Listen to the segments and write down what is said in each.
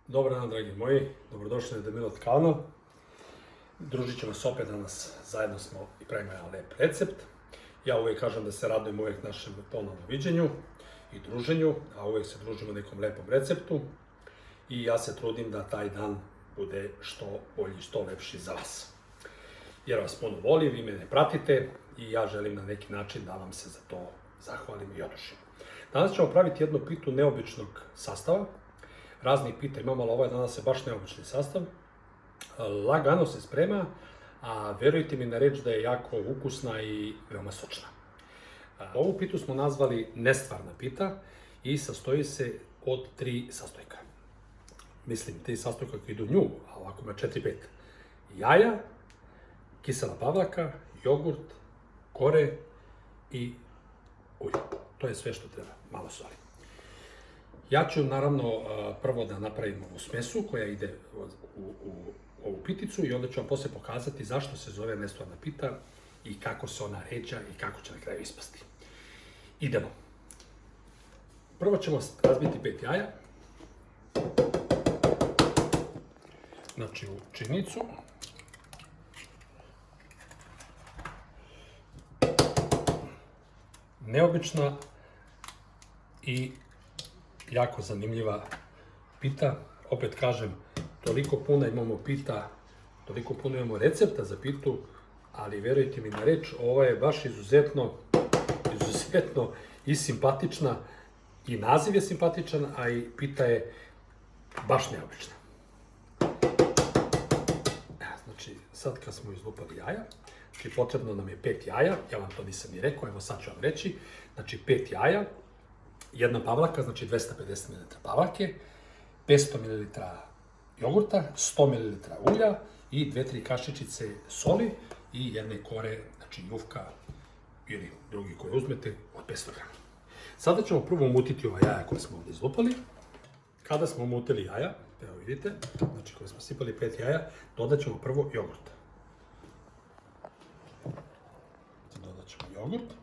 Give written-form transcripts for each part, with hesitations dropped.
Dobar dan, dragi moji, dobrodošli na Demilot kanal. Družit ćemo se opet danas, zajedno smo i pravimo jedan lep recept. Ja uvijek kažem da se radujem uvijek našem ponovnom viđenju i druženju, a uvijek se družimo nekom lepom receptu. I ja se trudim da taj dan bude što bolji, što lepši za vas. Jer vas puno volim, vi mene pratite i ja želim na neki način da vam se za to zahvalim i odušim. Danas ćemo praviti jednu pitu neobičnog sastava. Raznih pita imamo, ali ovaj danas je baš neobični sastav. Lagano se sprema, a verujte mi na reč da je jako ukusna i veoma sočna. Ovu pitu smo nazvali nestvarna pita i sastoji se od 3 sastojka. Mislim, 3 sastojka koji idu u nju, a ovako ima 4-5. Jaja, kisela pavlaka, jogurt, kore i ulje. To je sve što treba, malo soli. Ja ću naravno prvo da napravim ovu smesu koja ide u ovu piticu i onda ću vam posle pokazati zašto se zove nestvarna pita i kako se ona ređa i kako će na kraju ispasti. Idemo. Prvo ćemo razbiti 5 jaja. Znači u činicu. Neobična i jako zanimljiva pita. Opet kažem, toliko puno imamo pita, toliko puno imamo recepta za pitu, ali verujte mi na reč, ova je baš izuzetno i simpatična, i naziv je simpatičan, a i pita je baš neobična. Znači, sad kad smo izlupali jaja, znači potrebno nam je 5 jaja, ja vam to nisam ni rekao, evo sad ću vam reći, znači 5 jaja, jedna pavlaka, znači 250 ml pavlake, 500 ml jogurta, 100 ml ulja i 2-3 kašičice soli i jedne kore, znači jufka ili drugi koji uzmete od 500 g. Sada ćemo prvo umutiti ova jaja koje smo ovdje izlupali. Kada smo umutili jaja, evo vidite, znači koje smo sipali 5 jaja, dodat ćemo prvo jogurt. Dodat ćemo jogurt.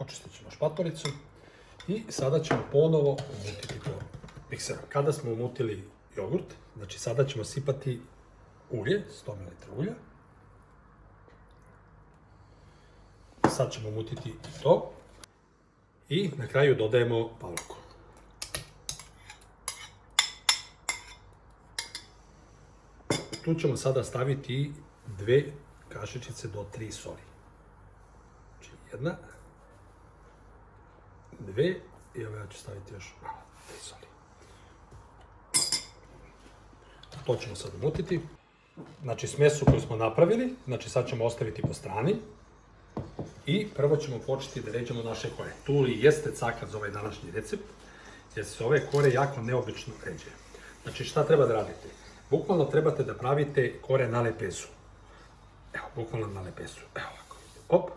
Očistit ćemo špatolicu i sada ćemo ponovo umutiti to mikserom. Kada smo umutili jogurt, znači sada ćemo sipati ulje, 100 ml ulja. Sad ćemo umutiti i to. I na kraju dodajemo pavlaku. Tu ćemo sada staviti 2 kašičice do 3 soli. Znači 1, 2 i evo ja ću staviti još malo, 3 soli. To ćemo sad umutiti. Znači smesu koju smo napravili, znači sad ćemo ostaviti po strani. I prvo ćemo početi da ređamo naše kore. Tu li jeste caka za ovaj današnji recept, jer se ove kore jako neobično ređe. Znači šta treba da radite? Bukvalno trebate da pravite kore na lepezu. Evo, bukvalno na lepezu. Evo ovako. Op.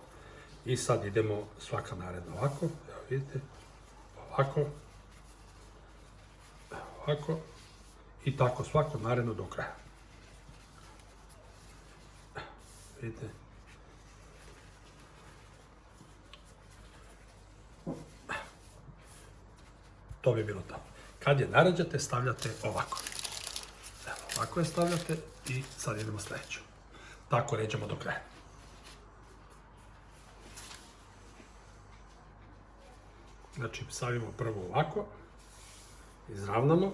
I sad idemo svaka naredno ovako. Evo vidite. Ovako. Evo ovako. I tako svako naredno do kraja. Evo, vidite. To bi bilo to. Kad je naređate, stavljate ovako. Evo, ovako je stavljate i sad idemo sljedeću. Tako ređamo do kraja. Znači, stavimo prvo ovako, izravnamo,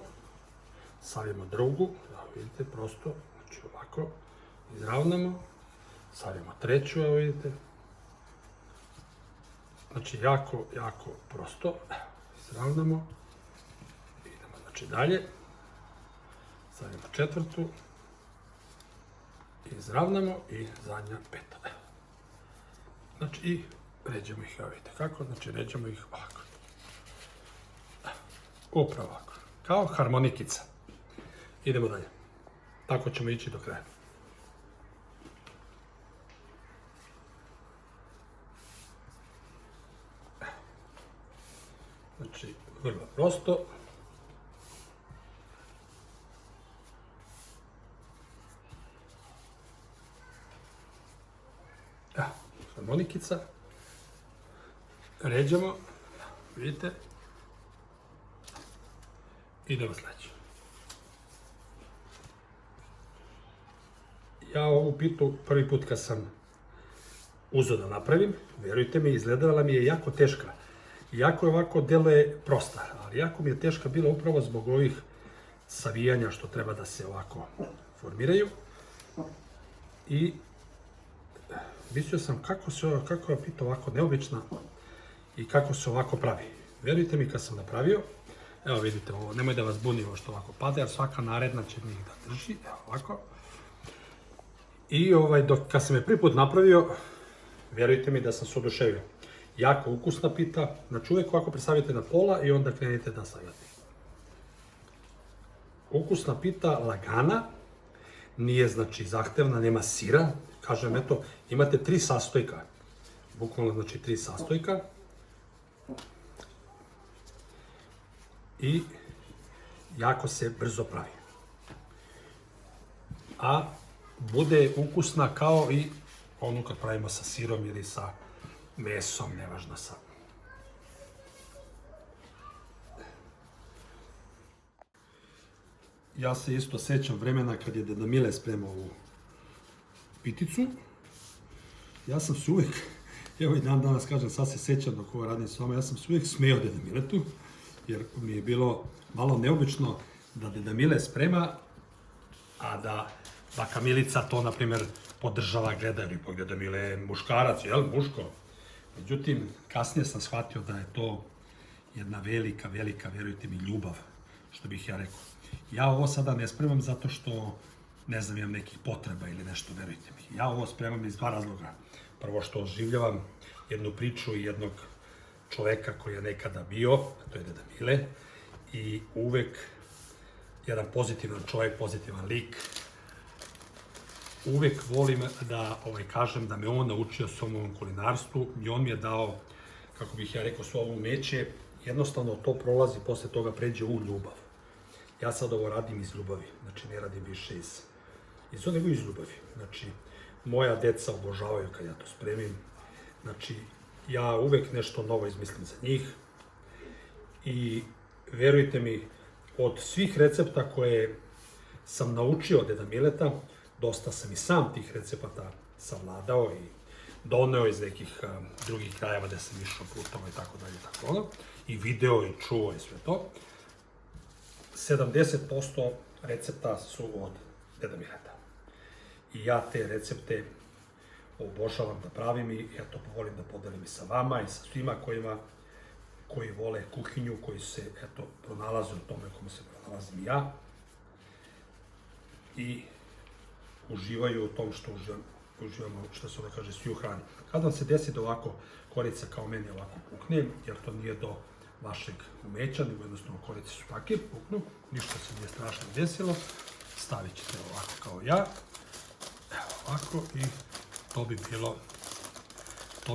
stavimo drugu, evo vidite, prosto, znači ovako, izravnamo, stavimo treću, evo vidite. Znači, jako prosto, evo, izravnamo, idemo znači dalje, stavimo četvrtu, izravnamo i zadnja peta. Znači i ređemo ih, evo vidite kako, znači ređemo ih ovako. Upravo ovako, kao harmonikica. Idemo dalje, tako ćemo ići do kraja. Znači, vrlo prosto. Evo, harmonikica. Ređamo, vidite. idemo sledeće. Ja ovu pitu prvi put kad sam uzeo da napravim, verujte mi, izgledala mi je jako teška. Iako je ovako deluje prosta, ali jako mi je teška bila upravo zbog ovih savijanja što treba da se ovako formiraju. I mislio sam kako je pita ovako neobična i kako se ovako pravi. Verujte mi, kad sam napravio, evo vidite ovo, nemoj da vas buni ovo što ovako pada, jer svaka naredna će mi da drži, evo ovako. I kad sam je prvi put napravio, verujte mi da sam se oduševio. Jako ukusna pita, znači uvek ovako prestavite na pola i onda krenite da stavljate. Ukusna pita, lagana, nije znači zahtevna, nema sira. Kažem, eto, imate 3 sastojka, bukvalno znači 3 sastojka. I jako se brzo pravi. A bude ukusna kao i onu kad pravimo sa sirom ili sa mesom, nevažno sa. Ja se isto sećam vremena kad je deda Mile spremao ovu piticu. Ja sam se uvek, evo i dan danas kažem, sad se sećam dok ovo radim s vama, ja sam se uvek smeo deda Miletu, jer mi je bilo malo neobično da deda Mile sprema, a da baka Milica to, na primjer, podržava, gleda, jer ipak deda Mile je muškarac, jel, muško. Međutim, kasnije sam shvatio da je to jedna velika, verujte mi, ljubav, što bih ja rekao. Ja ovo sada ne spremam zato što, ne znam, imam nekih potreba ili nešto, verujte mi. Ja ovo spremam iz 2 razloga. Prvo što oživljavam jednu priču i jednog čoveka koji je nekada bio, a to je deda Mile, i uvek jedan pozitivan čovek, pozitivan lik. Uvek volim da kažem da me on naučio svom ovom kulinarstvu i on mi je dao, kako bih ja rekao, svo ovo umeće. Jednostavno to prolazi, posle toga pređe u ljubav. Ja sad ovo radim iz ljubavi, znači ne radim više nego iz ljubavi. Znači, moja deca obožavaju kad ja to spremim. Znači, ja uvek nešto novo izmislim za njih. I verujte mi, od svih recepta koje sam naučio od deda Mileta, dosta sam i sam tih recepata savladao i doneo iz nekih drugih krajeva gde sam išao putama i tako dalje, tako ono. I video i čuo i sve to. 70% recepta su od deda Mileta. I ja te recepte obožavam da pravim i eto, volim da podelim i sa vama i sa svima koji vole kuhinju, koji se, eto, pronalaze u tome kome se pronalazim i ja. I uživaju u tom što uživamo, što se kaže, svi u hrani. Kad vam se desi da ovako korica kao meni ovako pukne, jer to nije do vašeg umeća, nego jednostavno korice su takve, puknu, ništa se nije strašno desilo, stavit ćete ovako kao ja, evo ovako i to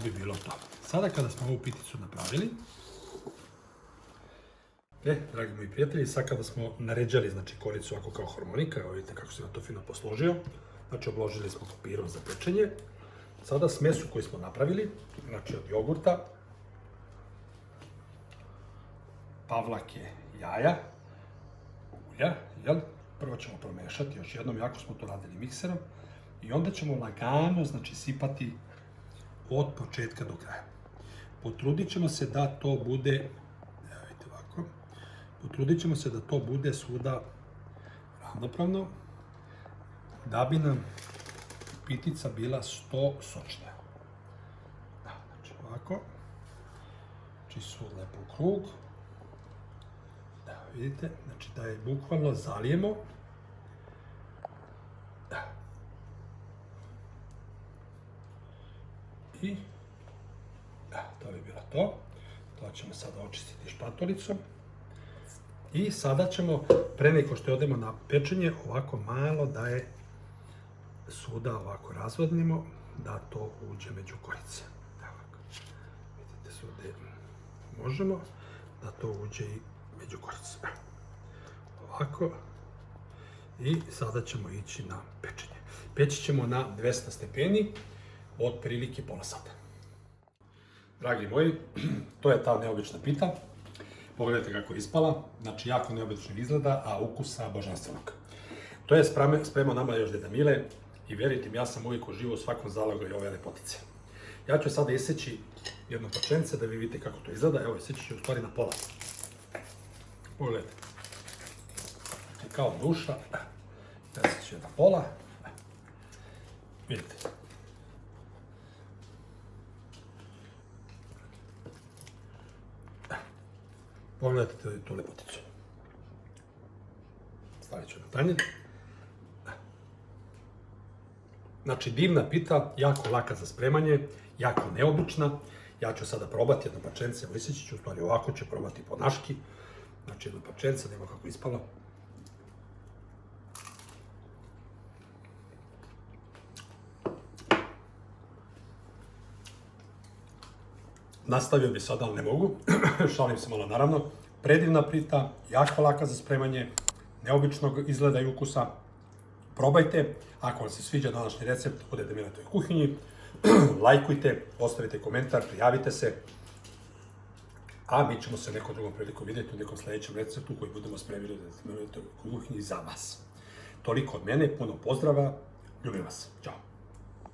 bi bilo to. Sada kada smo ovu piticu napravili, dragi moji prijatelji, sad kada smo naređali, znači, koricu ovako kao harmonika, evo vidite kako sam to fino posložio, znači obložili smo papirom za pečenje. Sada smesu koju smo napravili, znači od jogurta, pavlake, jaja, ulja, jel? Prvo ćemo promešati još jednom, jako smo to radili mikserom, i onda ćemo lagano, znači, sipati od početka do kraja. Potrudit ćemo se da to bude, evo vidite ovako, potrudit ćemo se da to bude svuda ravnopravno, da bi nam pitica bila 100 sočna. Znači ovako, čisto lepo u krug. Vidite, znači da je bukvalno zalijemo. I to bi bilo to. To ćemo sada očistiti špatolicom. I sada ćemo, pre nego što odemo na pečenje, ovako malo da je svuda ovako razvodnimo, da to uđe među korice. Vidite svode možemo da to uđe i među korice. Ovako. I sada ćemo ići na pečenje. Peći ćemo na 200 stepeni od prilike pola sata. Dragi moji, to je ta neobična pita. Pogledajte kako je ispala, znači jako neobično izgleda, a ukusa božanstvenog. To je spremao nama još deda Mile i verujte mi, ja sam uvijek uživao u svakom zalogaju ove lepotice. Ja ću sada iseći jedno parčence da vi vidite kako to izgleda. Evo, iseći ću u stvari na pola. Pogledajte. Znači, kao duša. Iseći ću na pola. Vidite. Pogledajte tu lepoticu. Stavit ću na tanjir. Znači, divna pita, jako laka za spremanje, jako neobična. Ja ću sada probati jedno parčence, evo iseći ću, u stvari ovako ću probati po naški. Znači, jedno parčence, da ima kako ispalo. Nastavio bi sada, ali ne mogu. Šalim se malo, naravno. Predivna pita, jako laka za spremanje, neobičnog izgleda i ukusa. Probajte, ako vam se sviđa današnji recept u Deda Miletovoj kuhinji, lajkujte, ostavite komentar, prijavite se, a mi ćemo se nekom drugom priliku vidjeti u nekom sljedećem receptu koji budemo spremili u Deda Miletovoj kuhinji za vas. Toliko od mene, puno pozdrava, ljubim vas, ćao!